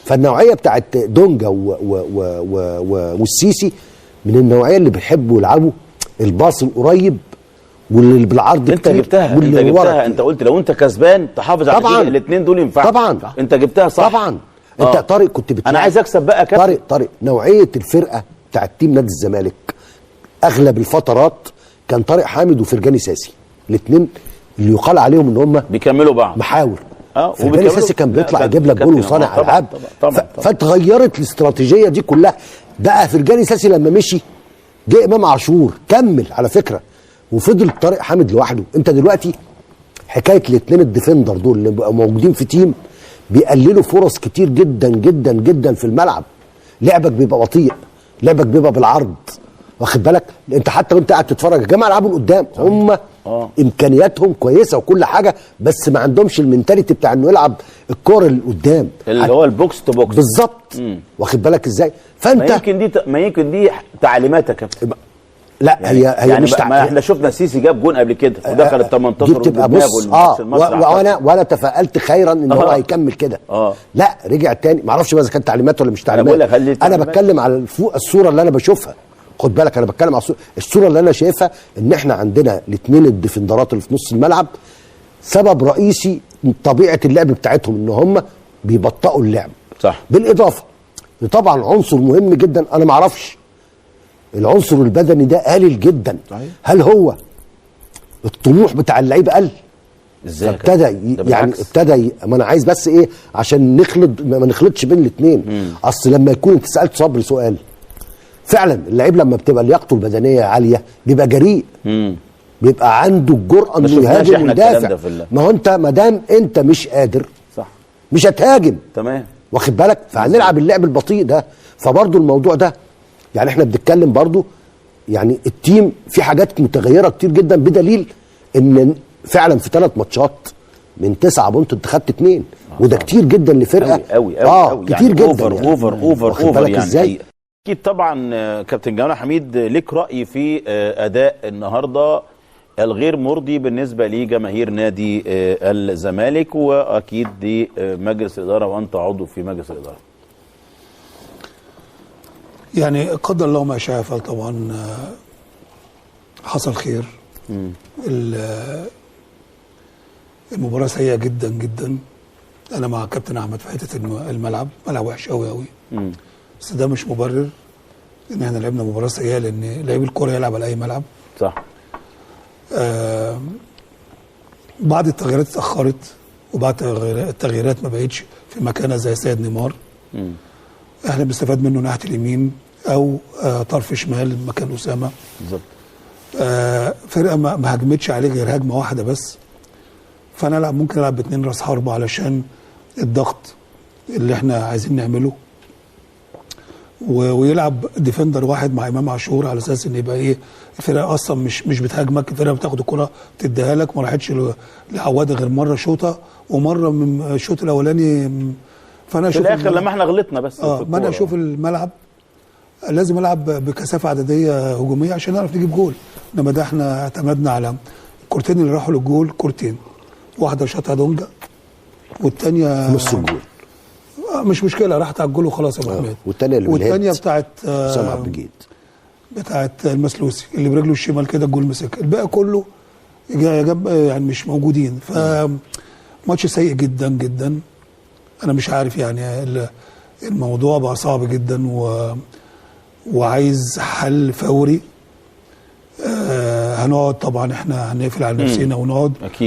فالنوعيه بتاعت دونجا والسيسي من النوعيه اللي بيحبوا يلعبوا الباص القريب واللي بالعرض انت جبتها انت قلت لو انت كسبان تحافظ على الاثنين دول ينفعوا. طبعا انت جبتها صح. طبعا انت طارق كنت بتلعب. انا عايز اكسب بقى كابتن. طارق نوعيه الفرقه بتاعت تيم نادي الزمالك اغلب الفترات كان طارق حامد وفرجاني ساسي، الاثنين اللي يقال عليهم ان هم بيكملوا بعض محاور. فرجاني ساسي كان بيطلع يجيب لك جول وصانع العاب. فاتغيرت الاستراتيجيه دي كلها. بقى فرجاني ساسي لما مشي جه امام عاشور كمل على فكره، وفضل طارق حامد لوحده. انت دلوقتي حكايه الاثنين الديفندر دول اللي بقوا موجودين في تيم بيقللوا فرص كتير جدا جدا جدا في الملعب. لعبك بيبقى بطيء، لعبك بيبقى بالعرض، واخد بالك؟ انت حتى وانت قاعد تتفرج يا جماعه العبوا لقدام، هم امكانياتهم كويسه وكل حاجه، بس ما عندهمش المينتاليتي بتاع انه يلعب الكوره اللي قدام اللي هو البوكس تو بوكس بالظبط. واخد بالك ازاي؟ فانت ما يمكن دي تعليماتك يا كابتن. لا هي يعني مش ما احنا شفنا السيسي جاب جون قبل كده ودخل ال 18 بتبقى بص وانا تفائلت خيرا ان هو هيكمل كده. لا رجع تاني، ما اعرفش بقى اذا كان تعليمات ولا مش تعليمات. انا بتكلم على الصوره اللي انا بشوفها. خد بالك انا بتكلم على الصوره اللي انا شايفها، ان احنا عندنا الاثنين الديفندرات اللي في نص الملعب سبب رئيسي من طبيعه اللعب بتاعتهم ان هم بيبطئوا اللعب. صح. بالاضافه طبعا عنصر مهم جدا، انا ما اعرفش العنصر البدني ده قليل جدا. صحيح. هل هو الطموح بتاع اللعيبه قل؟ ازاي؟ ابتدى ما انا عايز بس ايه عشان ما نخلطش بين الاثنين. اصل لما يكون انت سالت صبري سؤال، فعلا اللعيب لما بتبقى لياقته البدنيه عاليه بيبقى جريء. بيبقى عنده الجرأه انه يهاجم ويدافع. ما هو انت ما دام انت مش قادر صح مش هتهاجم. تمام. واخد بالك؟ فهنلعب اللعب البطيء ده. فبرضه الموضوع ده يعني احنا بنتكلم برضه يعني التيم في حاجات متغيره كتير جدا، بدليل ان فعلا في 3 ماتشات من 9 بونت انت خدت 2 وده كتير جدا لفرقه قوي كتير يعني جدا. اوفر يعني ازاي؟ اكيد طبعا كابتن جمال حميد ليك راي في اداء النهارده الغير مرضي بالنسبه لجماهير نادي الزمالك، واكيد دي مجلس الاداره وانت عضو في مجلس الاداره. يعني قدر الله ما شاء فعل. طبعا حصل خير. المباراه سيئه جدا جدا. انا مع كابتن احمد في حته الملعب وحش قوي قوي. بس ده مش مبرر ان احنا لعبنا مباراه سيئه، لان لعيب الكوره يلعب على اي ملعب. صح. بعض التغييرات اتاخرت، وبعض التغييرات ما بقتش في مكانها زي سيد نيمار. احنا بنستفاد منه ناحيه اليمين او طرف شمال مكان اسامه. بالظبط. فرقه ما هجمتش عليه غير هجمه واحده بس. فانا ممكن العب ب2 راس حربه علشان الضغط اللي احنا عايزين نعمله، ويلعب ديفندر واحد مع امام عاشور على اساس ان يبقى ايه الفرقه اصلا مش بتهاجمك، الفرقه بتاخد الكره تديها لك. ما راحتش لعواد غير مره شوطه، ومره من الشوط الاولاني. فانا في الاخر لما احنا غلطنا بس ما انا اشوف الملعب لازم العب بكثافه عدديه هجوميه عشان نعرف نجيب جول. انما ده احنا اعتمدنا على الكورتين اللي راحوا للجول، كورتين، واحده شاطها دونجا والثانيه نص الجول. مش مشكله، راحت على الجول وخلاص يا ابو حميد. والثانيه بتاعت سامع عبد الجيد، بتاعت المسلوسي اللي برجله الشمال كده الجول مسك. الباقي كله يعني مش موجودين. فماتش سيء جدا جدا. انا مش عارف يعني الموضوع بقى صعب جدا وعايز حل فوري. هنقعد طبعا، احنا هنقفل على نفسنا ونقعد اكيد.